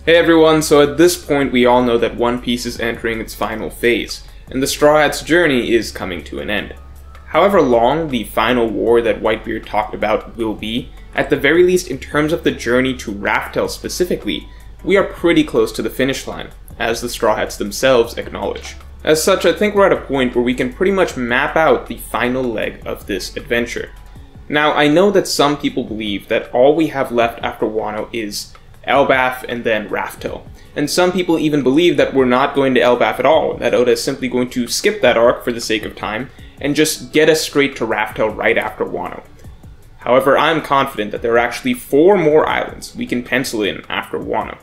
Hey everyone, so at this point we all know that One Piece is entering its final phase, and the Straw Hats' journey is coming to an end. However long the final war that Whitebeard talked about will be, at the very least in terms of the journey to Raftel specifically, we are pretty close to the finish line, as the Straw Hats themselves acknowledge. As such, I think we're at a point where we can pretty much map out the final leg of this adventure. Now, I know that some people believe that all we have left after Wano is Elbaf and then Raftel. And some people even believe that we're not going to Elbaf at all, that Oda is simply going to skip that arc for the sake of time, and just get us straight to Raftel right after Wano. However, I'm confident that there are actually 4 more islands we can pencil in after Wano.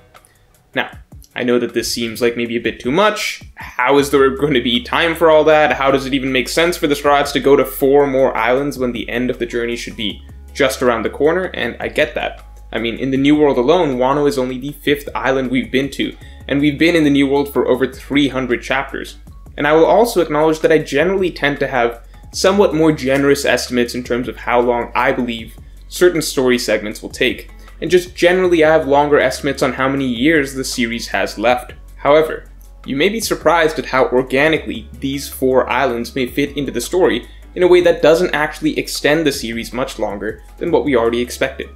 Now, I know that this seems like maybe a bit too much. How is there going to be time for all that? How does it even make sense for the Straw Hats to go to 4 more islands when the end of the journey should be just around the corner? And I get that. I mean, in the New World alone, Wano is only the 5th island we've been to, and we've been in the New World for over 300 chapters. And I will also acknowledge that I generally tend to have somewhat more generous estimates in terms of how long I believe certain story segments will take. And just generally I have longer estimates on how many years the series has left. However, you may be surprised at how organically these 4 islands may fit into the story in a way that doesn't actually extend the series much longer than what we already expected.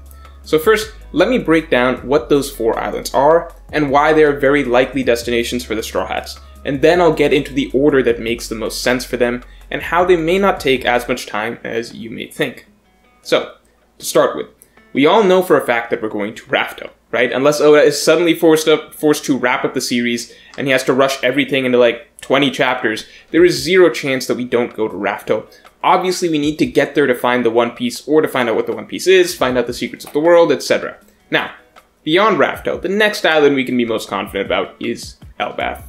So first, let me break down what those 4 islands are and why they are very likely destinations for the Straw Hats, and then I'll get into the order that makes the most sense for them and how they may not take as much time as you may think. So, to start with, we all know for a fact that we're going to Raftel, right? Unless Oda is suddenly forced to wrap up the series and he has to rush everything into like 20 chapters, there is zero chance that we don't go to Raftel. Obviously, we need to get there to find the One Piece, or to find out what the One Piece is, find out the secrets of the world, etc. Now, beyond Raftel, the next island we can be most confident about is Elbaf.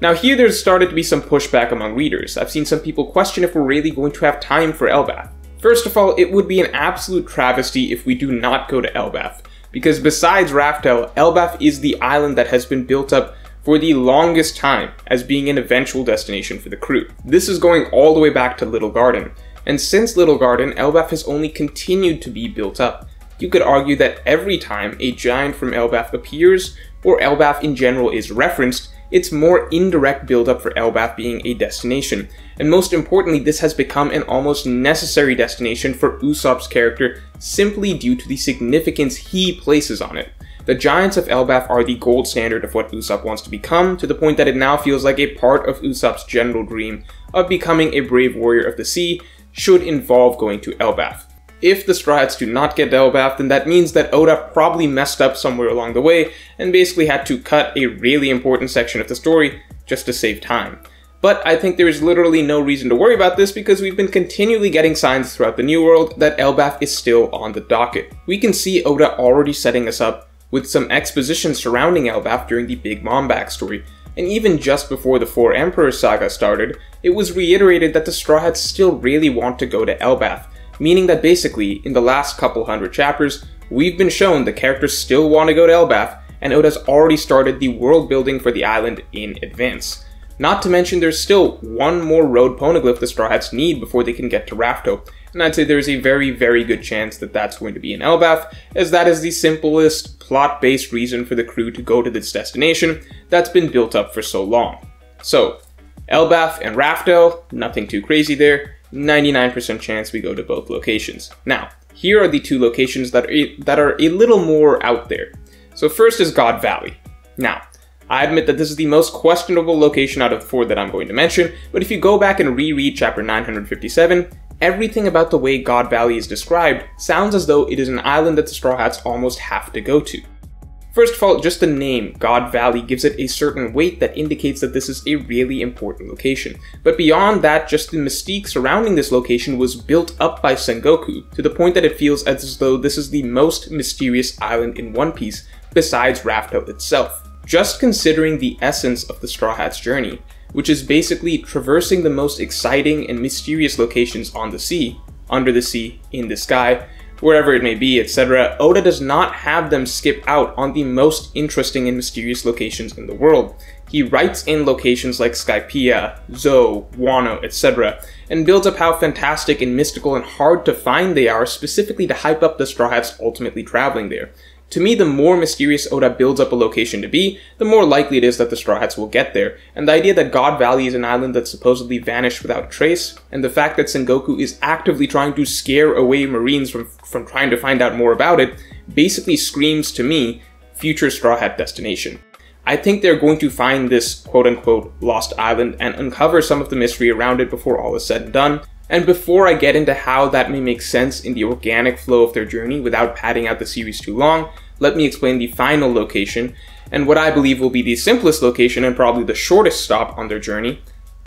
Now here there's started to be some pushback among readers. I've seen some people question if we're really going to have time for Elbaf. First of all, it would be an absolute travesty if we do not go to Elbaf, because besides Raftel, Elbaf is the island that has been built up for the longest time as being an eventual destination for the crew. This is going all the way back to Little Garden, and since Little Garden, Elbaf has only continued to be built up. You could argue that every time a giant from Elbaf appears, or Elbaf in general is referenced, it's more indirect build-up for Elbaf being a destination. And most importantly, this has become an almost necessary destination for Usopp's character simply due to the significance he places on it. The Giants of Elbaf are the gold standard of what Usopp wants to become, to the point that it now feels like a part of Usopp's general dream of becoming a brave warrior of the sea should involve going to Elbaf. If the Straw Hats do not get to Elbaf, then that means that Oda probably messed up somewhere along the way and basically had to cut a really important section of the story just to save time. But I think there is literally no reason to worry about this because we've been continually getting signs throughout the New World that Elbaf is still on the docket. We can see Oda already setting us up with some exposition surrounding Elbaf during the Big Mom backstory, and even just before the 4 Emperors saga started, it was reiterated that the Straw Hats still really want to go to Elbaf, meaning that basically, in the last couple hundred chapters, we've been shown the characters still want to go to Elbaf, and Oda's already started the world building for the island in advance. Not to mention there's still one more road poneglyph the Straw Hats need before they can get to Raftel, and I'd say there's a very, very good chance that that's going to be in Elbaf, as that is the simplest, plot-based reason for the crew to go to this destination that's been built up for so long. So, Elbaf and Raftel, nothing too crazy there. 99% chance we go to both locations. Now, here are the 2 locations that are a little more out there. So first is God Valley. Now, I admit that this is the most questionable location out of the 4 that I'm going to mention, but if you go back and reread chapter 957, everything about the way God Valley is described sounds as though it is an island that the Straw Hats almost have to go to. First of all, just the name, God Valley, gives it a certain weight that indicates that this is a really important location. But beyond that, just the mystique surrounding this location was built up by Sengoku, to the point that it feels as though this is the most mysterious island in One Piece, besides Raftel itself. Just considering the essence of the Straw Hats' journey, which is basically traversing the most exciting and mysterious locations on the sea, under the sea, in the sky, wherever it may be, etc., Oda does not have them skip out on the most interesting and mysterious locations in the world. He writes in locations like Skypiea, Zou, Wano, etc., and builds up how fantastic and mystical and hard to find they are, specifically to hype up the Straw Hats ultimately traveling there. To me, the more mysterious Oda builds up a location to be, the more likely it is that the Straw Hats will get there. And the idea that God Valley is an island that supposedly vanished without trace, and the fact that Sengoku is actively trying to scare away Marines from trying to find out more about it, basically screams to me future Straw Hat destination. I think they're going to find this quote-unquote lost island and uncover some of the mystery around it before all is said and done. And before I get into how that may make sense in the organic flow of their journey without padding out the series too long, let me explain the final location, and what I believe will be the simplest location and probably the shortest stop on their journey,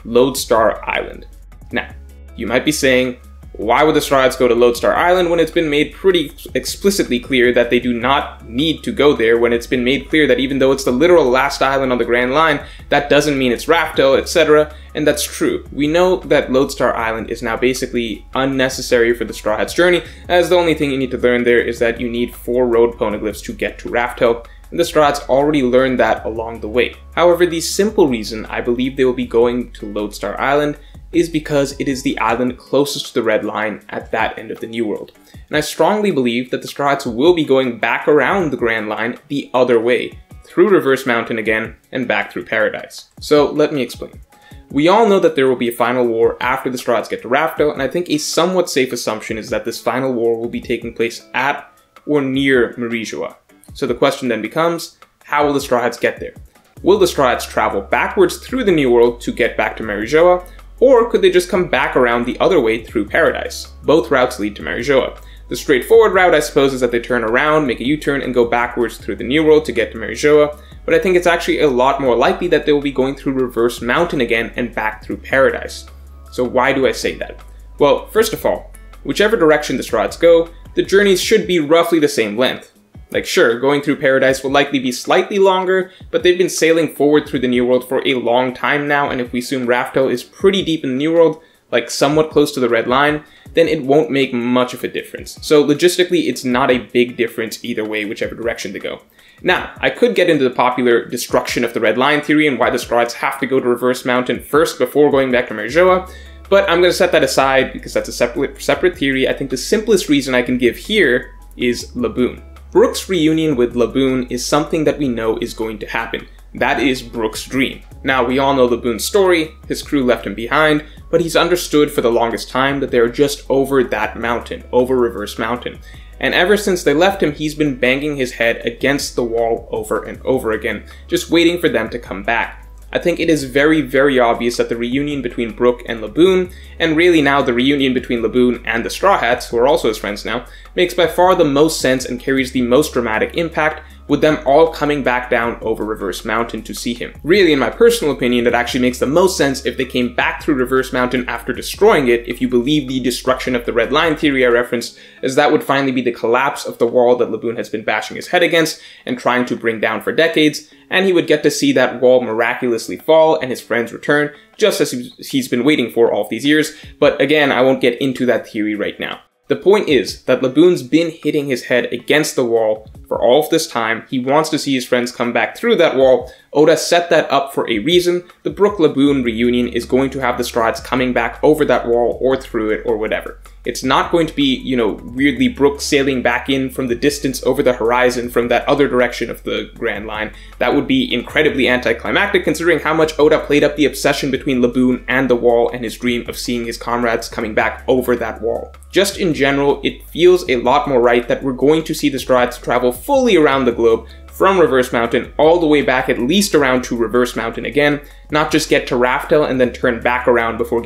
Lodestar Island. Now, you might be saying, why would the Straw Hats go to Lodestar Island when it's been made pretty explicitly clear that they do not need to go there, when it's been made clear that even though it's the literal last island on the Grand Line, that doesn't mean it's Raftel, etc. And that's true. We know that Lodestar Island is now basically unnecessary for the Straw Hats' journey, as the only thing you need to learn there is that you need 4 road poneglyphs to get to Raftel, and the Straw Hats already learned that along the way. However, the simple reason I believe they will be going to Lodestar Island is because it is the island closest to the Red Line at that end of the New World. And I strongly believe that the Straw Hats will be going back around the Grand Line the other way, through Reverse Mountain again, and back through Paradise. So let me explain. We all know that there will be a final war after the Straw Hats get to Raftel, and I think a somewhat safe assumption is that this final war will be taking place at or near Marijoa. So the question then becomes, how will the Straw Hats get there? Will the Straw Hats travel backwards through the New World to get back to Marijoa, or could they just come back around the other way through Paradise? Both routes lead to Marijoa. The straightforward route, I suppose, is that they turn around, make a U-turn, and go backwards through the New World to get to Marijoa, but I think it's actually a lot more likely that they will be going through Reverse Mountain again and back through Paradise. So why do I say that? Well, first of all, whichever direction the Straw Hats go, the journeys should be roughly the same length. Like, sure, going through Paradise will likely be slightly longer, but they've been sailing forward through the New World for a long time now, and if we assume Raftel is pretty deep in the New World, like somewhat close to the Red Line, then it won't make much of a difference. So logistically, it's not a big difference either way, whichever direction they go. Now, I could get into the popular destruction of the Red Line theory and why the Straw Hats have to go to Reverse Mountain first before going back to Marijoa, but I'm going to set that aside because that's a separate theory. I think the simplest reason I can give here is Laboon. Brook's reunion with Laboon is something that we know is going to happen. That is Brook's dream. Now, we all know Laboon's story, his crew left him behind, but he's understood for the longest time that they're just over that mountain, over Reverse Mountain. And ever since they left him, he's been banging his head against the wall over and over again, just waiting for them to come back. I think it is very, very obvious that the reunion between Brook and Laboon, and really now the reunion between Laboon and the Straw Hats, who are also his friends now, makes by far the most sense and carries the most dramatic impact, with them all coming back down over Reverse Mountain to see him. Really, in my personal opinion, it actually makes the most sense if they came back through Reverse Mountain after destroying it, if you believe the destruction of the Red Line theory I referenced, as that would finally be the collapse of the wall that Laboon has been bashing his head against and trying to bring down for decades, and he would get to see that wall miraculously fall and his friends return, just as he's been waiting for all of these years. But again, I won't get into that theory right now. The point is that Laboon's been hitting his head against the wall for all of this time. He wants to see his friends come back through that wall. Oda set that up for a reason. The Brook-Laboon reunion is going to have the Straw Hats coming back over that wall or through it or whatever. It's not going to be, weirdly Brook sailing back in from the distance over the horizon from that other direction of the Grand Line. That would be incredibly anticlimactic considering how much Oda played up the obsession between Laboon and the wall and his dream of seeing his comrades coming back over that wall. Just in general, it feels a lot more right that we're going to see the Straw Hats travel fully around the globe from Reverse Mountain all the way back at least around to Reverse Mountain again, not just get to Raftel and then turn back around before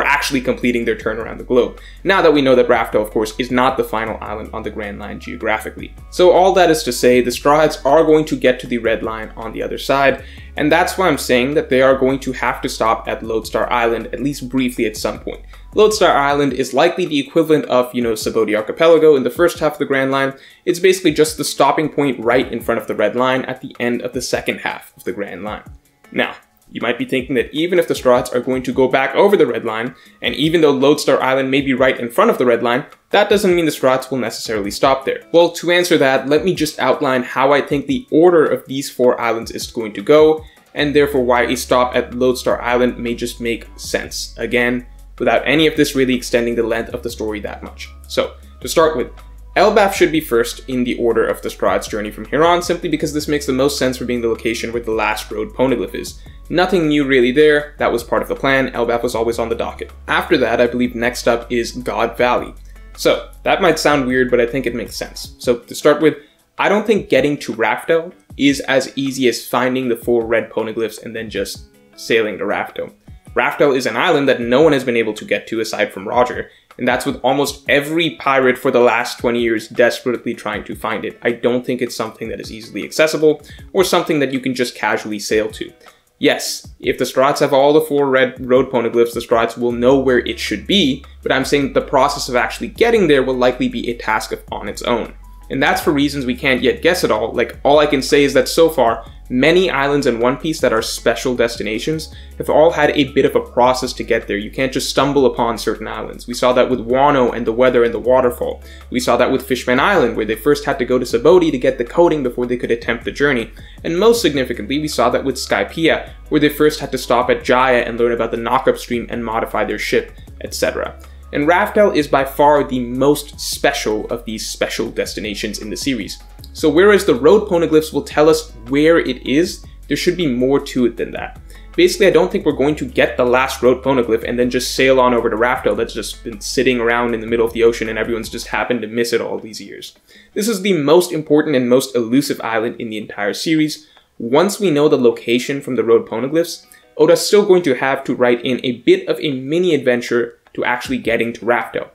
actually completing their turn around the globe. Now that we know that Raftel, of course, is not the final island on the Grand Line geographically. So all that is to say, the Straw Hats are going to get to the Red Line on the other side, and that's why I'm saying that they are going to have to stop at Lodestar Island, at least briefly at some point. Lodestar Island is likely the equivalent of, Subodi Archipelago in the first half of the Grand Line. It's basically just the stopping point right in front of the Red Line at the end of the second half of the Grand Line. Now, you might be thinking that even if the Straw Hats are going to go back over the Red Line, and even though Lodestar Island may be right in front of the Red Line, that doesn't mean the Straw Hats will necessarily stop there. Well, to answer that, let me just outline how I think the order of these 4 islands is going to go, and therefore why a stop at Lodestar Island may just make sense. Again, without any of this really extending the length of the story that much. So, to start with, Elbaf should be first in the order of the Strahd's journey from here on, simply because this makes the most sense for being the location where the last road poneglyph is. Nothing new really there, that was part of the plan, Elbaf was always on the docket. After that, I believe next up is God Valley. So, that might sound weird, but I think it makes sense. So, to start with, I don't think getting to Raftel is as easy as finding the 4 red poneglyphs and then just sailing to Raftel. Raftel is an island that no one has been able to get to aside from Roger, and that's with almost every pirate for the last 20 years desperately trying to find it. I don't think it's something that is easily accessible, or something that you can just casually sail to. Yes, if the Strahds have all the 4 red road poneglyphs, the Strahds will know where it should be, but I'm saying the process of actually getting there will likely be a task on its own. And that's for reasons we can't yet guess at all. Like, all I can say is that so far, many islands in One Piece that are special destinations have all had a bit of a process to get there. You can't just stumble upon certain islands. We saw that with Wano and the weather and the waterfall. We saw that with Fishman Island, where they first had to go to Saboti to get the coating before they could attempt the journey. And most significantly, we saw that with Skypiea, where they first had to stop at Jaya and learn about the knock-up stream and modify their ship, etc. And Raftel is by far the most special of these special destinations in the series. So whereas the road poneglyphs will tell us where it is, there should be more to it than that. Basically, I don't think we're going to get the last road poneglyph and then just sail on over to Raftel that's just been sitting around in the middle of the ocean and everyone's just happened to miss it all these years. This is the most important and most elusive island in the entire series. Once we know the location from the road poneglyphs, Oda's still going to have to write in a bit of a mini adventure to actually getting to Raftel.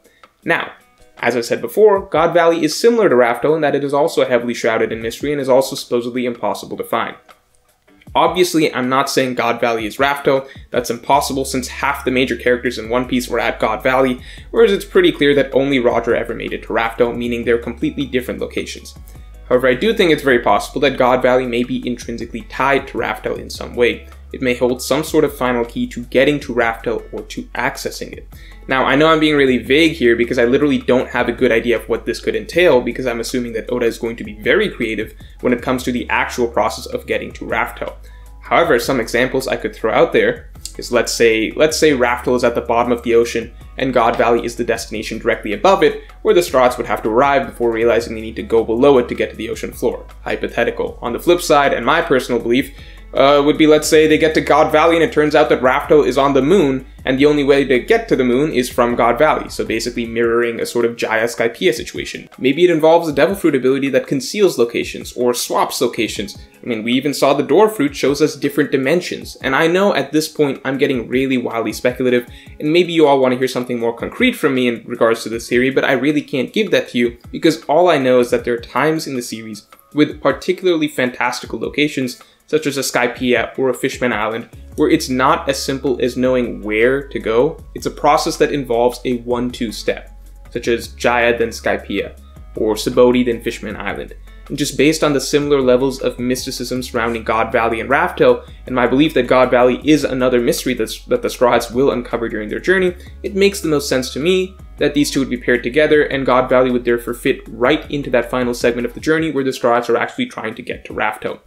Now, as I said before, God Valley is similar to Raftel in that it is also heavily shrouded in mystery and is also supposedly impossible to find. Obviously, I'm not saying God Valley is Raftel. That's impossible since half the major characters in One Piece were at God Valley, whereas it's pretty clear that only Roger ever made it to Raftel, meaning they're completely different locations. However, I do think it's very possible that God Valley may be intrinsically tied to Raftel in some way. It may hold some sort of final key to getting to Raftel or to accessing it. Now, I know I'm being really vague here because I literally don't have a good idea of what this could entail because I'm assuming that Oda is going to be very creative when it comes to the actual process of getting to Raftel. However, some examples I could throw out there is let's say Raftel is at the bottom of the ocean and God Valley is the destination directly above it, where the Strahds would have to arrive before realizing they need to go below it to get to the ocean floor. Hypothetical. On the flip side, and my personal belief, would be, let's say they get to God Valley and it turns out that Raftel is on the moon and the only way to get to the moon is from God Valley, so basically mirroring a sort of Jaya Skypiea situation. Maybe it involves a Devil Fruit ability that conceals locations or swaps locations. I mean, we even saw the Door Fruit shows us different dimensions, and I know at this point I'm getting really wildly speculative and maybe you all want to hear something more concrete from me in regards to this theory, but I really can't give that to you because all I know is that there are times in the series with particularly fantastical locations such as a Skypiea or a Fishman Island, where it's not as simple as knowing where to go. It's a process that involves a 1-2 step, such as Jaya then Skypiea, or Saboti then Fishman Island. And just based on the similar levels of mysticism surrounding God Valley and Raftel, and my belief that God Valley is another mystery that the Straw Hats will uncover during their journey, it makes the most sense to me that these two would be paired together, and God Valley would therefore fit right into that final segment of the journey where the Straw Hats are actually trying to get to Raftel.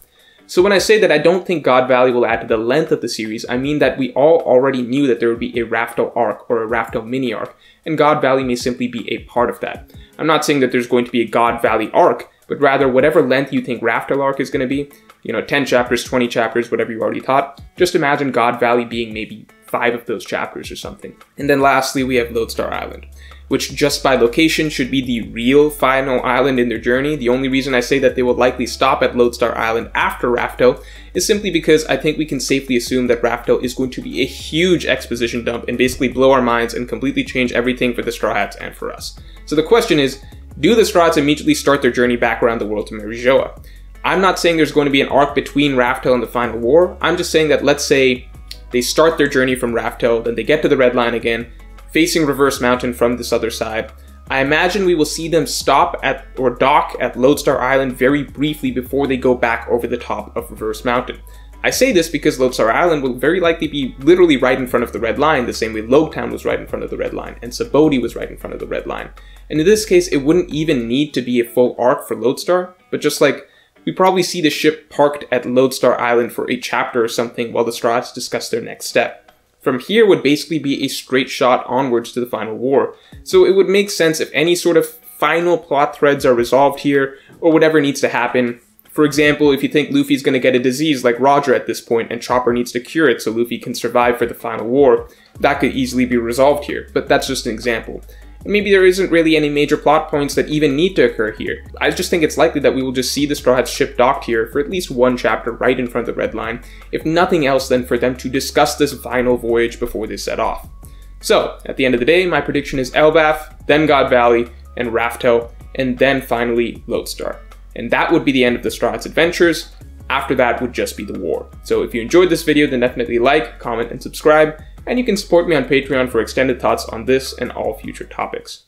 So when I say that I don't think God Valley will add to the length of the series, I mean that we all already knew that there would be a Raftel arc or a Raftel mini arc, and God Valley may simply be a part of that. I'm not saying that there's going to be a God Valley arc, but rather whatever length you think Raftel arc is going to be, 10 chapters, 20 chapters, whatever you already thought, just imagine God Valley being maybe 5 of those chapters or something. And then lastly, we have Lodestar Island, which just by location should be the real final island in their journey. The only reason I say that they will likely stop at Lodestar Island after Raftel is simply because I think we can safely assume that Raftel is going to be a huge exposition dump and basically blow our minds and completely change everything for the Straw Hats and for us. So the question is, do the Straw Hats immediately start their journey back around the world to Marijoa? I'm not saying there's going to be an arc between Raftel and the final war. I'm just saying that let's say they start their journey from Raftel, then they get to the Red Line again, facing Reverse Mountain from this other side. I imagine we will see them stop at or dock at Lodestar Island very briefly before they go back over the top of Reverse Mountain. I say this because Lodestar Island will very likely be literally right in front of the Red Line, the same way Logtown was right in front of the Red Line, and Saboti was right in front of the Red Line. And in this case, it wouldn't even need to be a full arc for Lodestar, but just like, we probably see the ship parked at Lodestar Island for a chapter or something while the Straw Hats discuss their next step. From here would basically be a straight shot onwards to the final war, so it would make sense if any sort of final plot threads are resolved here, or whatever needs to happen. For example, if you think Luffy's going to get a disease like Roger at this point and Chopper needs to cure it so Luffy can survive for the final war, that could easily be resolved here, but that's just an example. And maybe there isn't really any major plot points that even need to occur here. I just think it's likely that we will just see the Straw Hats ship docked here for at least one chapter right in front of the Red Line, if nothing else than for them to discuss this final voyage before they set off. So, at the end of the day, my prediction is Elbaf, then God Valley, and Raftel, and then finally Lodestar. And that would be the end of the Straw Hats' adventures. After that would just be the war. So if you enjoyed this video, then definitely like, comment, and subscribe, and you can support me on Patreon for extended thoughts on this and all future topics.